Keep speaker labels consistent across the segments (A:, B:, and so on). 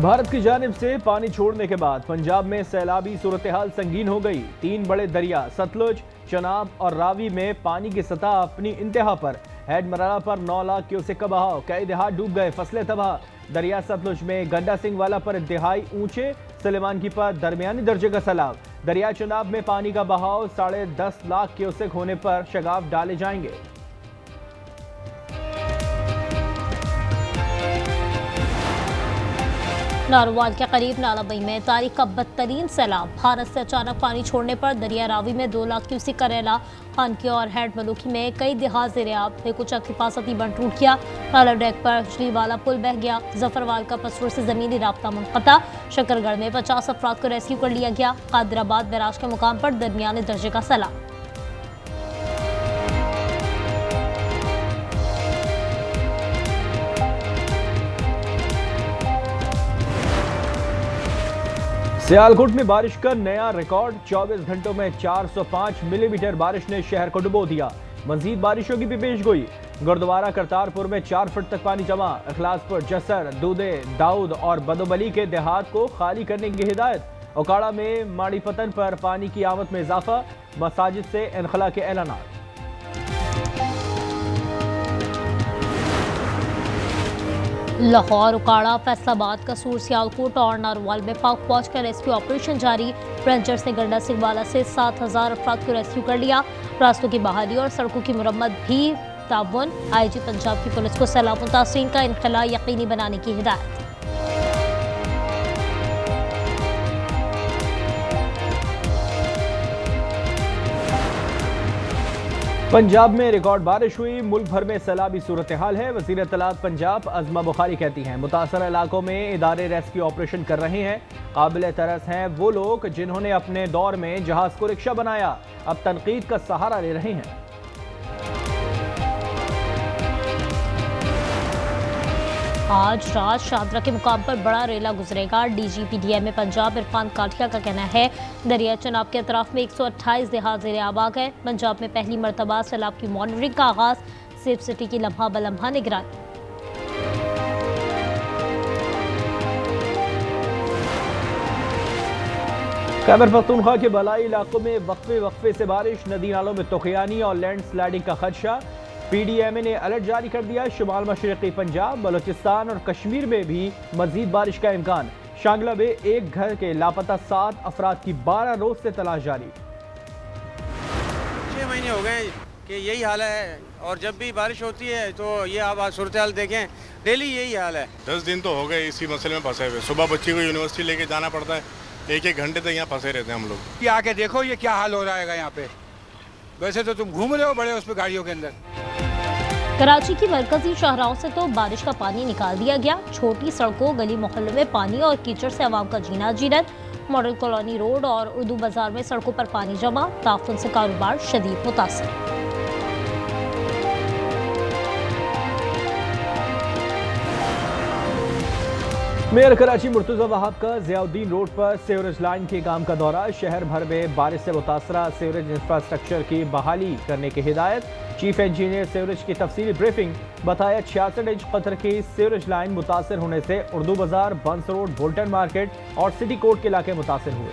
A: भारत की जानिब से पानी छोड़ने के बाद पंजाब में सैलाबी सूरत हाल संगीन हो गई। 3 बड़े दरिया सतलुज, चनाब और रावी में पानी की सतह अपनी इंतहा पर। हेड मराला पर 9 लाख क्यूसेक का बहाव, कई देहात डूब गए, फसलें तबाह। दरिया सतलुज में गंडा सिंह वाला पर इंतहाई ऊंचे, सलेमान की पर दरमियानी दर्जे का सैलाब। दरिया चनाब में पानी का बहाव 10.5 लाख क्यूसेक होने पर शगाफ डाले जाएंगे।
B: नारोवाल के करीब नालाबई में तारीख का बदतरीन सैलाब। भारत से अचानक पानी छोड़ने पर दरिया रावी में 2 लाख क्यूसेक का रेला। खानकी और हेड मलूकी में कई देहात ज़ेर-ए-आब। कुचक हिफाजती बंद टूट गया। नाला डेक पर श्रीवाला पुल बह गया। जफरवाल का पसरूर से ज़मीनी राब्ता मुनक़ता। शकरगढ़ में 50 अफराद को रेस्क्यू कर लिया गया। कादराबाद बैराज के मुकाम पर दरमियाने दर्जे का सैलाब।
A: सियालकोट में बारिश का नया रिकॉर्ड। 24 घंटों में 405 मिलीमीटर बारिश ने शहर को डुबो दिया। मजीद बारिशों की भी पेशगोई। गुरुद्वारा करतारपुर में 4 फुट तक पानी जमा। इखलासपुर, जसर, दूधे, दाऊद और बदोबली के देहात को खाली करने की हिदायत। ओकाड़ा में माड़ी पतन पर पानी की आवत में इजाफा। मसाजिद से इनखला के ऐलानात।
B: लाहौर, उकाड़ा, फैसलाबाद, कसूर, सियालकोट और नारोवाल में पाक फौज का रेस्क्यू ऑपरेशन जारी। रेंजर्स ने गंडा सिंह वाला से 7,000 अफराद को रेस्क्यू कर लिया। रास्तों की बहाली और सड़कों की मुरम्मत भी ताउन। आईजी पंजाब की पुलिस को सैलाब मुतासरीन का इनखला यकीनी बनाने की हिदायत।
A: पंजाब में रिकॉर्ड बारिश हुई। मुल्क भर में सैलाबी सूरत हाल है। वज़ीर इत्तलात पंजाब अज़मा बुखारी कहती हैं मुतासर इलाकों में इदारे रेस्क्यू ऑपरेशन कर रहे हैं। काबिल तरस हैं वो लोग जिन्होंने अपने दौर में जहाज को रिक्शा बनाया, अब तनकीद का सहारा ले रहे हैं।
B: आज रात शाहदरा के मुकाम पर बड़ा रेला गुजरेगा। DGPDM पंजाब इरफान काठिया का कहना है दरिया चनाब के अतराफ में 128 देहात ज़ेर-ए-आब आ गए। पंजाब में पहली मरतबा सैलाब की मॉनिटरिंग का आगाज। सेफ सिटी की लम्हा बलम्हा निगरानी।
A: खैबर पख्तूनख्वा के बलाई इलाकों में वक्फे से बारिश। नदी नालों में तोखियानी और लैंड स्लाइडिंग का खदशा। PDMA ने अलर्ट जारी कर दिया। शुमाल मशरक़ी पंजाब, बलोचिस्तान और कश्मीर में भी मजीद बारिश का इम्कान। शांगला में एक घर के लापता 7 अफराद की 12 रोज से तलाश जारी।
C: 6 महीने हो गए कि यही हाल है और जब भी बारिश होती है तो ये आप सूरत हाल देखें, डेली यही हाल है।
D: 10 दिन तो हो गए इसी मसले में फंसे हुए। सुबह बच्ची को यूनिवर्सिटी लेके जाना पड़ता है, 1-1 घंटे तक यहाँ फंसे रहते हैं हम लोग।
E: कि आके देखो ये क्या हाल हो रहा है यहाँ पे। वैसे तो तुम घूम रहे हो बड़े उस पे गाड़ियों के अंदर।
B: कराची की मरकजी शाहराहों से तो बारिश का पानी निकाल दिया गया। छोटी सड़कों, गली मोहल्लों में पानी और कीचड़ से आवाम का जीना जीरत। मॉडल कॉलोनी रोड और उर्दू बाजार में सड़कों पर पानी जमा। ताफुन से कारोबार शदीद मुतासर।
A: मेयर कराची मुर्तज़ा वहाब का ज़ियाउद्दीन रोड पर सीवरेज लाइन के काम का दौरा। शहर भर में बारिश से मुतासरा सीवरेज इंफ्रास्ट्रक्चर की बहाली करने की हिदायत। चीफ इंजीनियर सीवरेज की तफसीली ब्रीफिंग। बताया 66 इंच कतर की सीवरेज लाइन मुतासर होने से उर्दू बाजार, बंस रोड, बोल्टन मार्केट और सिटी कोर्ट के इलाके मुतासर हुए।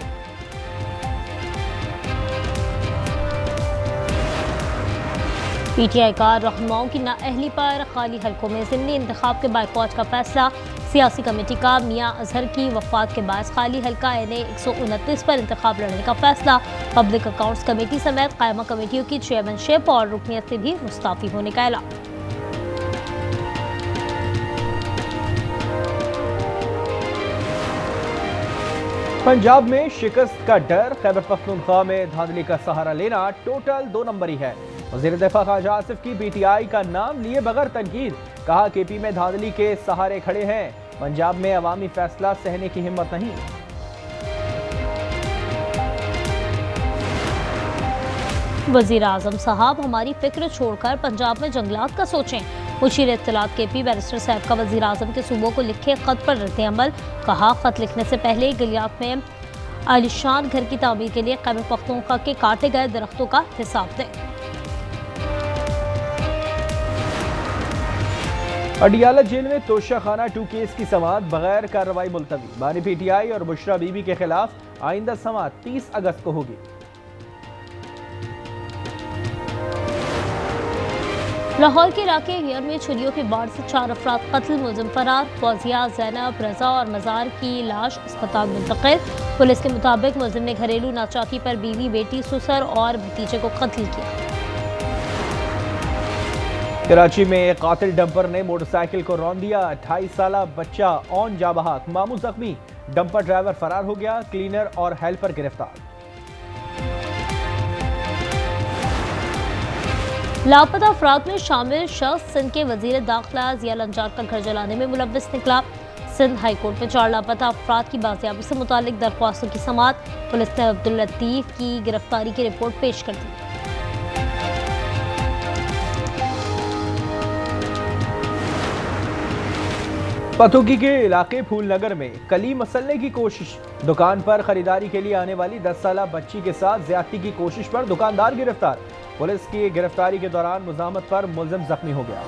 B: PTI का रहनुमाओं की नाअहली पर खाली हलकों में ज़िमनी इंतखाब के बायकॉट का फैसला। सियासी कमेटी का मियां अजहर की वफात के बाद खाली हलका NA 129 पर इंतखाब लड़ने का फैसला। पब्लिक अकाउंट्स कमेटी समेत कायमा कमेटियों की चेयरमैनशिप और रुकनियत से भी मुस्ताफी होने का ऐलान।
A: पंजाब में शिकस्त का डर। खैबर पख्तूनख्वा में धांधली का सहारा लेना टोटल 2 नंबरी है। वज़ीर दिफा ख्वाजा आसिफ की PTI का नाम लिए बगैर तनकीद। कहा KP में धांधली के सहारे खड़े हैं, पंजाब में अवामी फैसला सहने की हिम्मत नहीं।
B: वज़ीर आज़म साहब हमारी फिक्र छोड़कर पंजाब में जंगलात का सोचें। मुशीर इत्तलात KP बैरिस्टर साहब का वज़ीर आज़म के सूबों को लिखे खत पर रद्द अमल। कहा खत लिखने से पहले गलियात में आलिशान घर की तामीर के लिए खैबर पख्तूनख्वा के काटे गए दरख्तों का हिसाब दें।
A: अडियाला जेल में तोशाखाना 2 केस की समाअत बगैर कार्रवाई मुलतवी। बानी पीटीआई और बुशरा बीबी के खिलाफ आइंदा समाअत 30 अगस्त को होगी।
B: लाहौर के इलाके हियर में छुरियों के बाढ़ से 4 अफराद कत्ल, मुलजिम फरार। फौजिया, जैनब, रजा और मजार की लाश अस्पताल मुंतकिल। पुलिस के मुताबिक मुलजिम ने घरेलू नाचाकी पर बीवी, बेटी, ससुर और भतीजे को कत्ल किया।
A: कराची में एक कातिल डंपर ने मोटरसाइकिल को रौंद दिया। 28 साला बच्चा औन जा बहाक, मामू जख्मी। डंपर ड्राइवर फरार हो गया। क्लीनर और हेल्पर गिरफ्तार।
B: लापता अफराद में शामिल शख्स सिंध के वजीर दाखिला जिया लंजार का घर जलाने में मुलव्वस निकला। सिंध हाई कोर्ट में 4 लापता अफराद की बाजियाबी से मुतालिक दरख्वास्तों की समाअत। पुलिस ने अब्दुल लतीफ की गिरफ्तारी की रिपोर्ट पेश कर दी।
A: पतोगी के इलाके फूलनगर में कली मसलने की कोशिश। दुकान पर खरीदारी के लिए आने वाली 10 साला बच्ची के साथ ज्यादती की कोशिश पर दुकानदार गिरफ्तार। पुलिस की गिरफ्तारी के दौरान मुजाहमत पर मुलजिम जख्मी हो गया।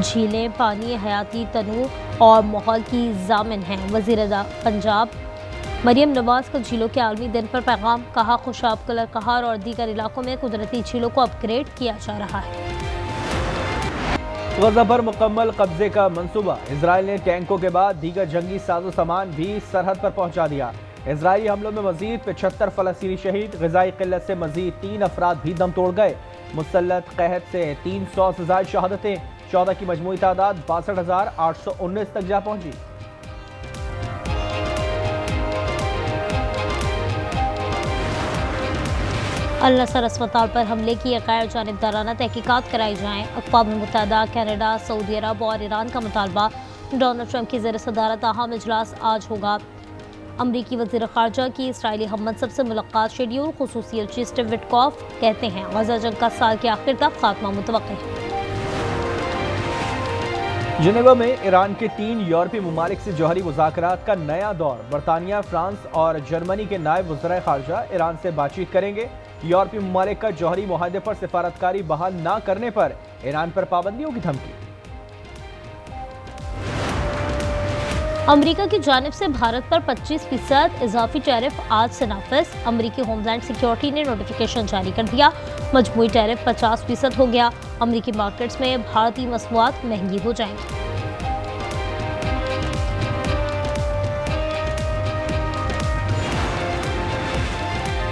B: झीलें पानी, हयाती तनू और माहौल की जामिन हैं। वज़ीर पंजाब मरियम नवाज का झीलों के आलमी दिन पर पैगाम। कहा, खुशाब कलर कहार और दीगर इलाकों में कुदरती झीलों को अपग्रेड किया जा रहा है।
A: गजा पर मुकम्मल कब्जे का मंसूबा। इसराइल ने टैंकों के बाद दीगर जंगी साजो सामान भी सरहद पर पहुंचा दिया। इसराइली हमलों में मजीद 75 फलस्तीनी शहीद। ग़िज़ाई किल्लत से मजीद 3 अफराद भी दम तोड़ गए। मुसल्लत कहत से 300 से ज़ायद शहादतें। 14 की मजमूई तादाद 62,819 तक जा पहुंची।
B: अल नसर अस्पताल पर हमले की गैर जानिबदाराना तहकीकात कराई जाएँ। अक़वाम मुत्तहिदा, कनाडा, सऊदी अरब और ईरान का मुतालबा। डोनाल्ड ट्रंप की ज़ेर सदारत अहम इजलास आज होगा। अमरीकी वज़ीर ख़ारजा की इसराइली हममंसब से मुलाकात शेड्यूल। ख़ुसूसी एलची स्टीव विटकॉफ कहते हैं, गजा जंग का साल के आखिर तक खात्मा मुतवक्किल है।
A: जिनेवा में ईरान के 3 यूरोपीय ममालिक से जौहरी मुज़ाकरात का नया दौर। बरतानिया, फ्रांस और जर्मनी के नायब वज़ीर ख़ारजा ईरान से बातचीत करेंगे। यूरोपीय ममालिक का जौहरी मुआहदे पर सिफारतकारी बहाल न करने पर ईरान पर पाबंदियों की धमकी।
B: अमेरिका की जानिब से भारत पर 25% इजाफी टैरिफ आज से नाफिज। अमेरिकी होमलैंड सिक्योरिटी ने नोटिफिकेशन जारी कर दिया। मजमूई टैरिफ 50% हो गया। अमेरिकी मार्केट्स में भारतीय मसनूआत महंगी हो जाएंगी।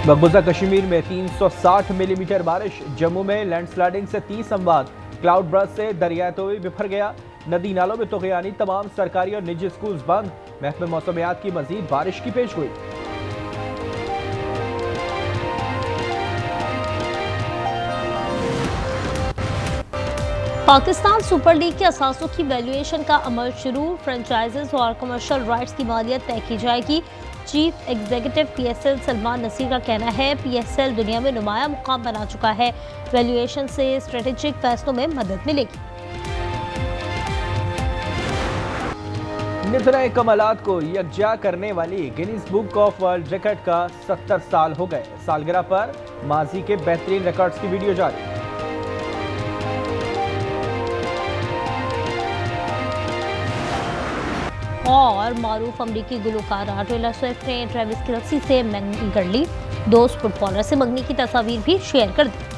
A: मकबूजा कश्मीर में 360 मिलीमीटर बारिश। जम्मू में लैंडस्लाइडिंग से 30 अमवात। क्लाउड बर्स्ट से दरियाई तोई बिफर गया। नदी नालों में तुग़यानी। तमाम सरकारी और निजी स्कूल बंद। महकमे मौसमियात की मजीद बारिश की पेशगोई।
B: पाकिस्तान सुपर लीग के असासों की वैल्यूएशन का अमल शुरू। फ्रेंचाइजेज और कमर्शियल राइट्स की मालियत तय की जाएगी। Chief executive PSL Salman Naseer का कहना है, PSL दुनिया में नुमाया मुकाम बना चुका है। वैल्यूएशन से स्ट्रेटेजिक फैसलों में मदद मिलेगी।
A: नितरा कमालात को यकजा करने वाली Guinness book of world record का 70 साल हो गए। सालगिरह पर माजी के बेहतरीन रिकॉर्ड्स की वीडियो जारी।
B: और मारूफ अमरीकी गुलकार टेलर स्विफ्ट ने ट्रेविस केल्सी से मंगनी कर ली। दोस्त फुटबॉलर से मंगनी की तस्वीर भी शेयर कर दी।